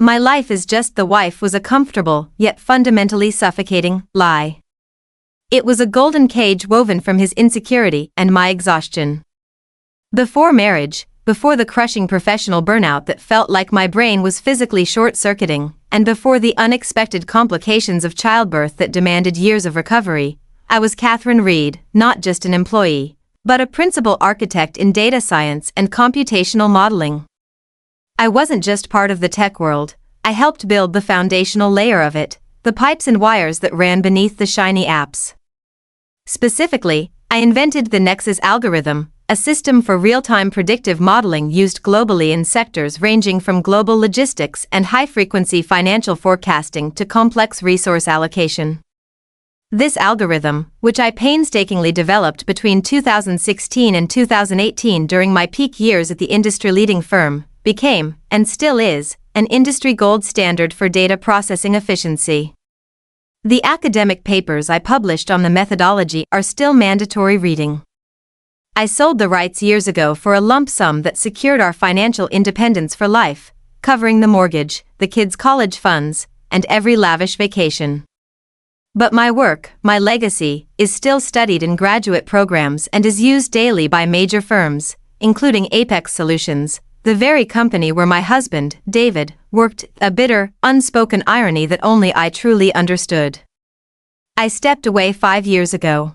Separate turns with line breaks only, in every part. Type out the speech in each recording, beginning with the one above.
My life as just the wife was a comfortable, yet fundamentally suffocating, lie. It was a golden cage woven from his insecurity and my exhaustion. Before marriage, before the crushing professional burnout that felt like my brain was physically short-circuiting, and before the unexpected complications of childbirth that demanded years of recovery, I was Katherine Reed, not just an employee, but a principal architect in data science and computational modeling. I wasn't just part of the tech world, I helped build the foundational layer of it, the pipes and wires that ran beneath the shiny apps. Specifically, I invented the Nexus algorithm, a system for real-time predictive modeling used globally in sectors ranging from global logistics and high-frequency financial forecasting to complex resource allocation. This algorithm, which I painstakingly developed between 2016 and 2018 during my peak years at the industry-leading firm, became, and still is, an industry gold standard for data processing efficiency. The academic papers I published on the methodology are still mandatory reading. I sold the rights years ago for a lump sum that secured our financial independence for life, covering the mortgage, the kids' college funds, and every lavish vacation. But my work, my legacy, is still studied in graduate programs and is used daily by major firms, including Apex Solutions, the very company where my husband, David, worked, a bitter, unspoken irony that only I truly understood. I stepped away 5 years ago.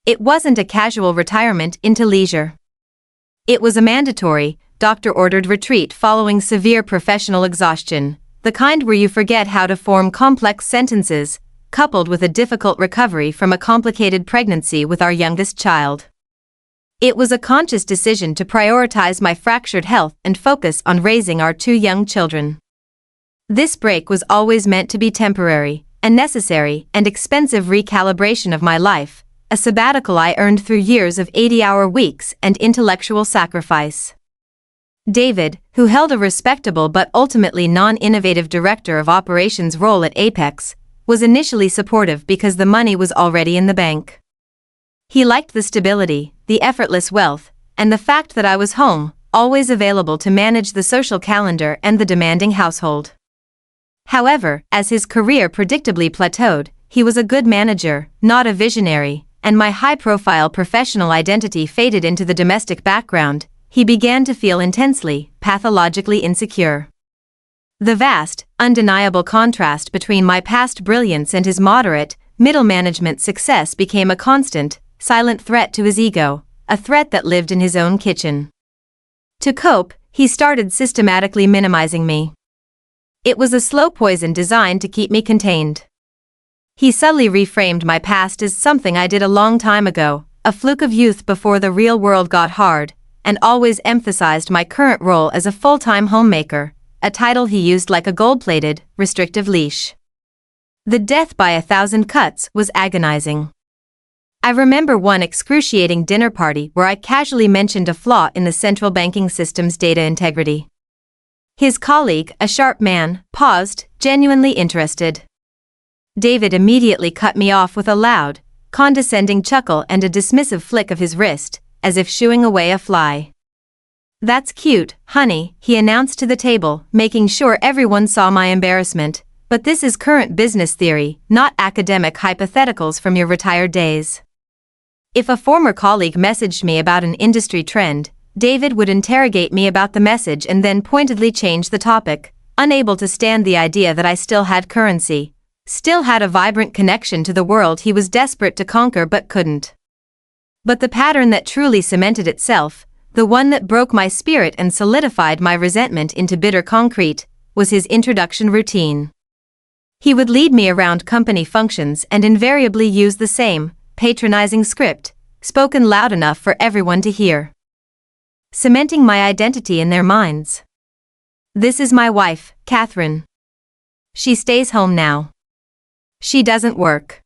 It wasn't a casual retirement into leisure. It was a mandatory, doctor-ordered retreat following severe professional exhaustion, the kind where you forget how to form complex sentences, coupled with a difficult recovery from a complicated pregnancy with our youngest child. It was a conscious decision to prioritize my fractured health and focus on raising our 2 young children. This break was always meant to be temporary, a necessary and expensive recalibration of my life, a sabbatical I earned through years of 80-hour weeks and intellectual sacrifice. David, who held a respectable but ultimately non-innovative director of operations role at Apex, was initially supportive because the money was already in the bank. He liked the stability, the effortless wealth, and the fact that I was home, always available to manage the social calendar and the demanding household. However, as his career predictably plateaued, he was a good manager, not a visionary, and my high-profile professional identity faded into the domestic background. He began to feel intensely, pathologically insecure. The vast, undeniable contrast between my past brilliance and his moderate, middle management success became a constant, silent threat to his ego, a threat that lived in his own kitchen. To cope, he started systematically minimizing me. It was a slow poison designed to keep me contained. He subtly reframed my past as something I did a long time ago, a fluke of youth before the real world got hard, and always emphasized my current role as a full-time homemaker, a title he used like a gold-plated, restrictive leash. The death by 1,000 cuts was agonizing. I remember one excruciating dinner party where I casually mentioned a flaw in the central banking system's data integrity. His colleague, a sharp man, paused, genuinely interested. David immediately cut me off with a loud, condescending chuckle and a dismissive flick of his wrist, as if shooing away a fly. "That's cute, honey," he announced to the table, making sure everyone saw my embarrassment, "but this is current business theory, not academic hypotheticals from your retired days." If a former colleague messaged me about an industry trend, David would interrogate me about the message and then pointedly change the topic, unable to stand the idea that I still had currency, still had a vibrant connection to the world he was desperate to conquer but couldn't. But the pattern that truly cemented itself, the one that broke my spirit and solidified my resentment into bitter concrete, was his introduction routine. He would lead me around company functions and invariably use the same, patronizing script, spoken loud enough for everyone to hear, cementing my identity in their minds. "This is my wife, Katherine. She stays home now. She doesn't work."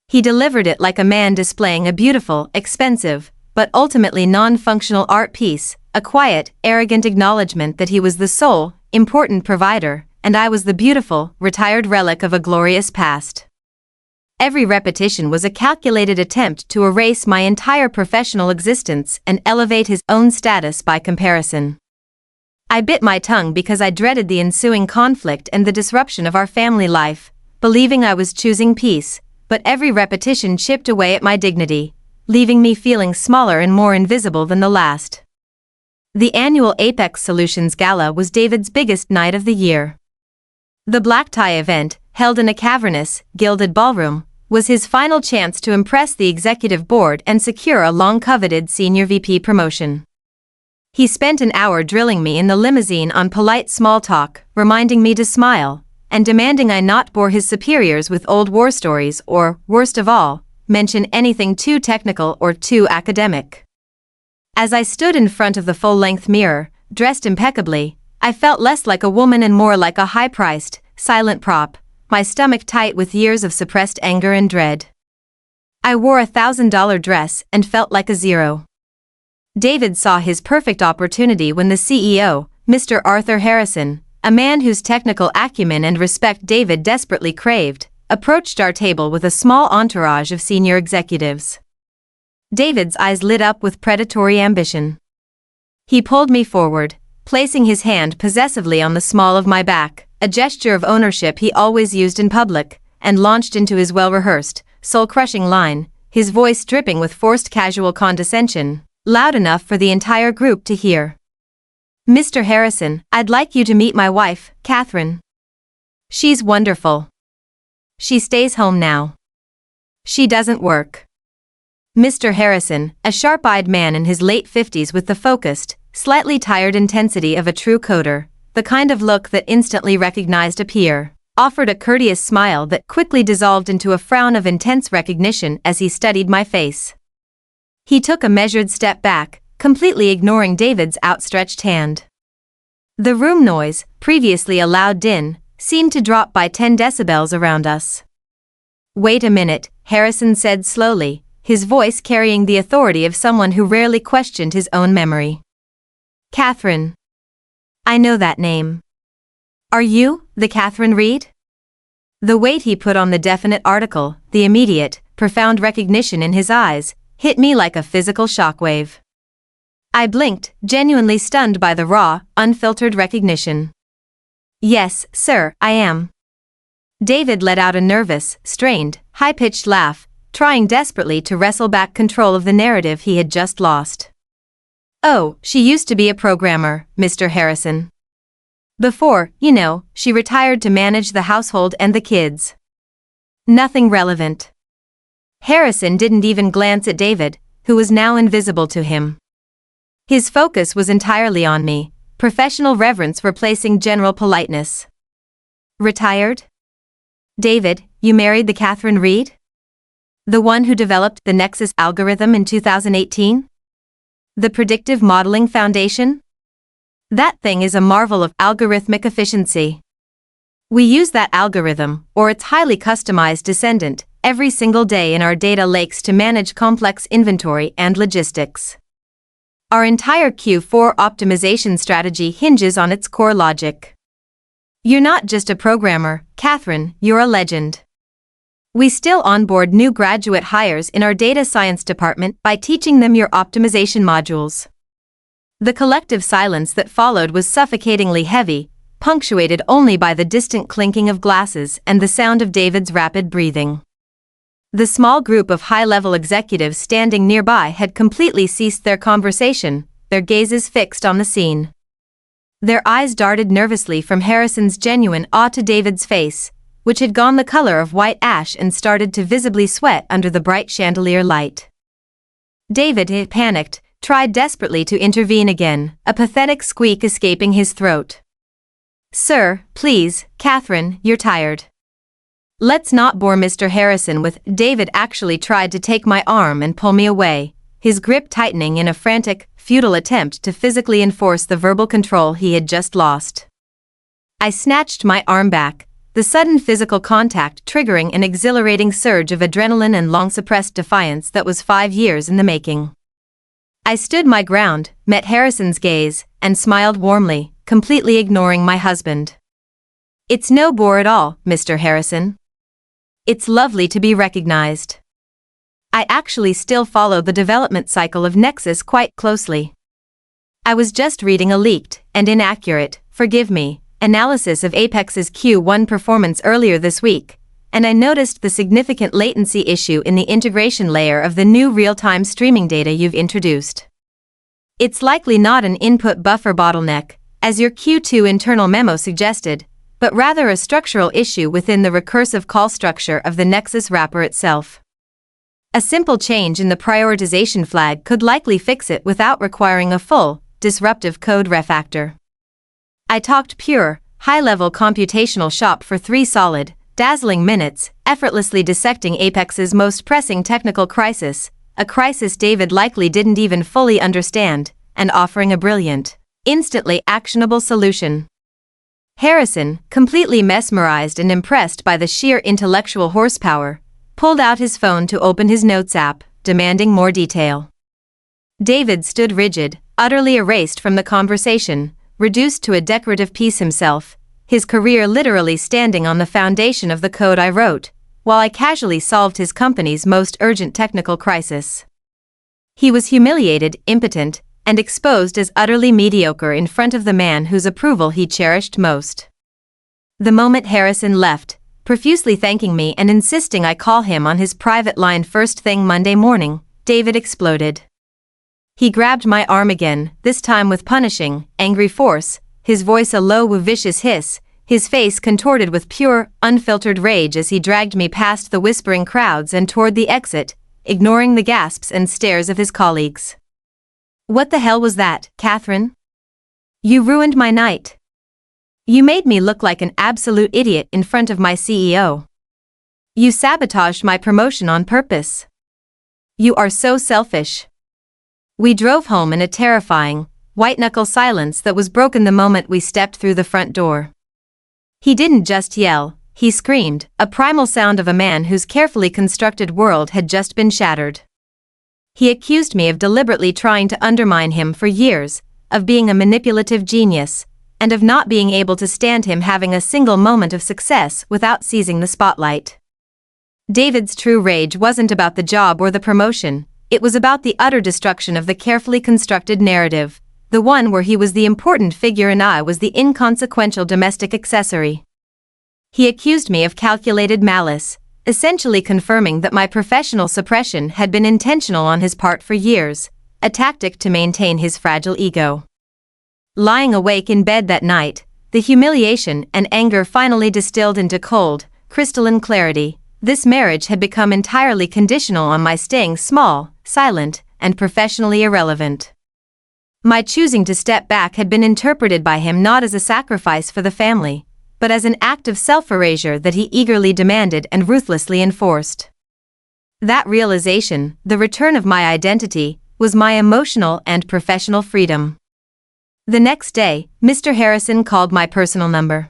He delivered it like a man displaying a beautiful, expensive, but ultimately non-functional art piece, a quiet, arrogant acknowledgement that he was the sole, important provider, and I was the beautiful, retired relic of a glorious past. Every repetition was a calculated attempt to erase my entire professional existence and elevate his own status by comparison. I bit my tongue because I dreaded the ensuing conflict and the disruption of our family life, believing I was choosing peace, but every repetition chipped away at my dignity, leaving me feeling smaller and more invisible than the last. The annual Apex Solutions Gala was David's biggest night of the year. The black tie event, held in a cavernous, gilded ballroom, was his final chance to impress the executive board and secure a long-coveted senior VP promotion. He spent an hour drilling me in the limousine on polite small talk, reminding me to smile, and demanding I not bore his superiors with old war stories or, worst of all, mention anything too technical or too academic. As I stood in front of the full-length mirror, dressed impeccably, I felt less like a woman and more like a high-priced, silent prop, my stomach tight with years of suppressed anger and dread. I wore a $1,000 dress and felt like a zero. David saw his perfect opportunity when the CEO, Mr. Arthur Harrison, a man whose technical acumen and respect David desperately craved, approached our table with a small entourage of senior executives. David's eyes lit up with predatory ambition. He pulled me forward, placing his hand possessively on the small of my back, a gesture of ownership he always used in public, and launched into his well-rehearsed, soul-crushing line, his voice dripping with forced casual condescension, loud enough for the entire group to hear. "Mr. Harrison, I'd like you to meet my wife, Katherine. She's wonderful. She stays home now. She doesn't work." Mr. Harrison, a sharp-eyed man in his late 50s with the focused, slightly tired intensity of a true coder, the kind of look that instantly recognized a peer, offered a courteous smile that quickly dissolved into a frown of intense recognition as he studied my face. He took a measured step back, completely ignoring David's outstretched hand. The room noise, previously a loud din, seemed to drop by 10 decibels around us. "Wait a minute," Harrison said slowly, his voice carrying the authority of someone who rarely questioned his own memory. "Katherine. I know that name. Are you the Katherine Reed?" The weight he put on the definite article, the immediate, profound recognition in his eyes, hit me like a physical shockwave. I blinked, genuinely stunned by the raw, unfiltered recognition. "Yes, sir, I am." David let out a nervous, strained, high-pitched laugh, trying desperately to wrestle back control of the narrative he had just lost. "Oh, she used to be a programmer, Mr. Harrison. Before, she retired to manage the household and the kids. Nothing relevant." Harrison didn't even glance at David, who was now invisible to him. His focus was entirely on me, professional reverence replacing general politeness. "Retired? David, you married the Katherine Reed? The one who developed the Nexus algorithm in 2018? The predictive modeling foundation? That thing is a marvel of algorithmic efficiency. We use that algorithm, or its highly customized descendant, every single day in our data lakes to manage complex inventory and logistics. Our entire Q4 optimization strategy hinges on its core logic. You're not just a programmer, Katherine, you're a legend. We still onboard new graduate hires in our data science department by teaching them your optimization modules." The collective silence that followed was suffocatingly heavy, punctuated only by the distant clinking of glasses and the sound of David's rapid breathing. The small group of high-level executives standing nearby had completely ceased their conversation, their gazes fixed on the scene. Their eyes darted nervously from Harrison's genuine awe to David's face, which had gone the color of white ash and started to visibly sweat under the bright chandelier light. David had panicked, tried desperately to intervene again, a pathetic squeak escaping his throat. "Sir, please, Katherine, you're tired. Let's not bore Mr. Harrison with." David actually tried to take my arm and pull me away, his grip tightening in a frantic, futile attempt to physically enforce the verbal control he had just lost. I snatched my arm back, the sudden physical contact triggering an exhilarating surge of adrenaline and long-suppressed defiance that was 5 years in the making. I stood my ground, met Harrison's gaze, and smiled warmly, completely ignoring my husband. "It's no bore at all, Mr. Harrison. It's lovely to be recognized. I actually still follow the development cycle of Nexus quite closely. I was just reading a leaked, and inaccurate, forgive me, analysis of Apex's Q1 performance earlier this week, and I noticed the significant latency issue in the integration layer of the new real-time streaming data you've introduced. It's likely not an input buffer bottleneck, as your Q2 internal memo suggested, but rather a structural issue within the recursive call structure of the Nexus wrapper itself. A simple change in the prioritization flag could likely fix it without requiring a full, disruptive code refactor. I talked pure, high-level computational shop for 3 solid, dazzling minutes, effortlessly dissecting Apex's most pressing technical crisis, a crisis David likely didn't even fully understand, and offering a brilliant, instantly actionable solution. Harrison, completely mesmerized and impressed by the sheer intellectual horsepower, pulled out his phone to open his notes app, demanding more detail. David stood rigid, utterly erased from the conversation, reduced to a decorative piece himself, his career literally standing on the foundation of the code I wrote, while I casually solved his company's most urgent technical crisis. He was humiliated, impotent, and exposed as utterly mediocre in front of the man whose approval he cherished most. The moment Harrison left, profusely thanking me and insisting I call him on his private line first thing Monday morning, David exploded. He grabbed my arm again, this time with punishing, angry force, his voice a low, vicious hiss, his face contorted with pure, unfiltered rage as he dragged me past the whispering crowds and toward the exit, ignoring the gasps and stares of his colleagues. "What the hell was that, Katherine? You ruined my night. You made me look like an absolute idiot in front of my CEO. You sabotaged my promotion on purpose. You are so selfish." We drove home in a terrifying, white-knuckle silence that was broken the moment we stepped through the front door. He didn't just yell, he screamed, a primal sound of a man whose carefully constructed world had just been shattered. He accused me of deliberately trying to undermine him for years, of being a manipulative genius, and of not being able to stand him having a single moment of success without seizing the spotlight. David's true rage wasn't about the job or the promotion, it was about the utter destruction of the carefully constructed narrative, the one where he was the important figure and I was the inconsequential domestic accessory. He accused me of calculated malice, essentially confirming that my professional suppression had been intentional on his part for years, a tactic to maintain his fragile ego. Lying awake in bed that night, the humiliation and anger finally distilled into cold, crystalline clarity. This marriage had become entirely conditional on my staying small, silent, and professionally irrelevant. My choosing to step back had been interpreted by him not as a sacrifice for the family, but as an act of self-erasure that he eagerly demanded and ruthlessly enforced. That realization, the return of my identity, was my emotional and professional freedom. The next day, Mr. Harrison called my personal number.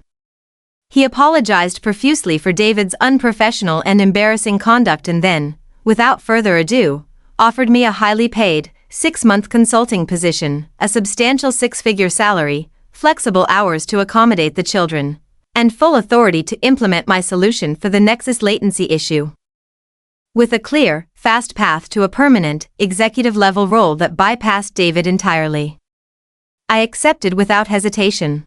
He apologized profusely for David's unprofessional and embarrassing conduct and then, without further ado, offered me a highly paid, 6-month consulting position, a substantial 6-figure salary, flexible hours to accommodate the children, and full authority to implement my solution for the Nexus latency issue. With a clear, fast path to a permanent, executive-level role that bypassed David entirely. I accepted without hesitation.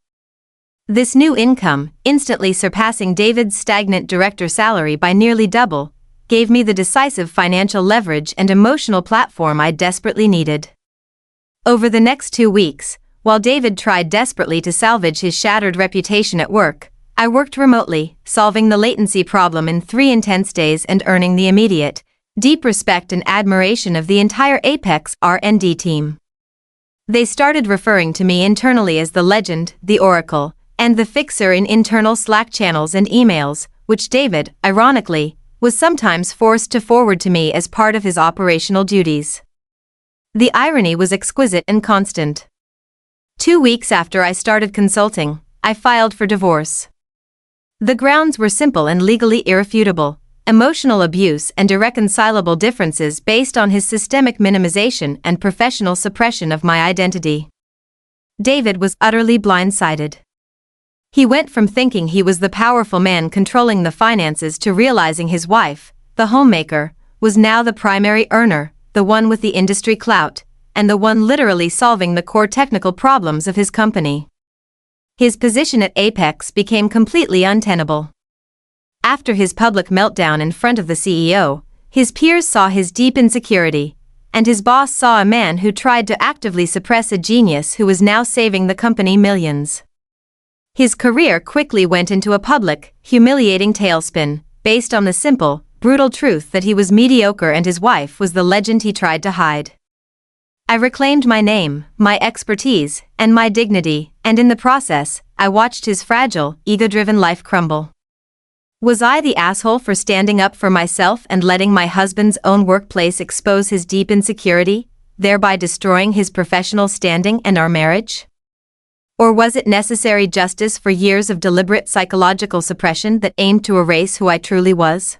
This new income, instantly surpassing David's stagnant director salary by nearly double, gave me the decisive financial leverage and emotional platform I desperately needed. Over the next 2 weeks, while David tried desperately to salvage his shattered reputation at work, I worked remotely, solving the latency problem in 3 intense days and earning the immediate, deep respect and admiration of the entire Apex R&D team. They started referring to me internally as the legend, the oracle, and the fixer in internal Slack channels and emails, which David, ironically, was sometimes forced to forward to me as part of his operational duties. The irony was exquisite and constant. 2 weeks after I started consulting, I filed for divorce. The grounds were simple and legally irrefutable: emotional abuse and irreconcilable differences based on his systemic minimization and professional suppression of my identity. David was utterly blindsided. He went from thinking he was the powerful man controlling the finances to realizing his wife, the homemaker, was now the primary earner, the one with the industry clout, and the one literally solving the core technical problems of his company. His position at Apex became completely untenable. After his public meltdown in front of the CEO, his peers saw his deep insecurity, and his boss saw a man who tried to actively suppress a genius who was now saving the company millions. His career quickly went into a public, humiliating tailspin, based on the simple, brutal truth that he was mediocre and his wife was the legend he tried to hide. I reclaimed my name, my expertise, and my dignity, and in the process, I watched his fragile, ego-driven life crumble. Was I the asshole for standing up for myself and letting my husband's own workplace expose his deep insecurity, thereby destroying his professional standing and our marriage? Or was it necessary justice for years of deliberate psychological suppression that aimed to erase who I truly was?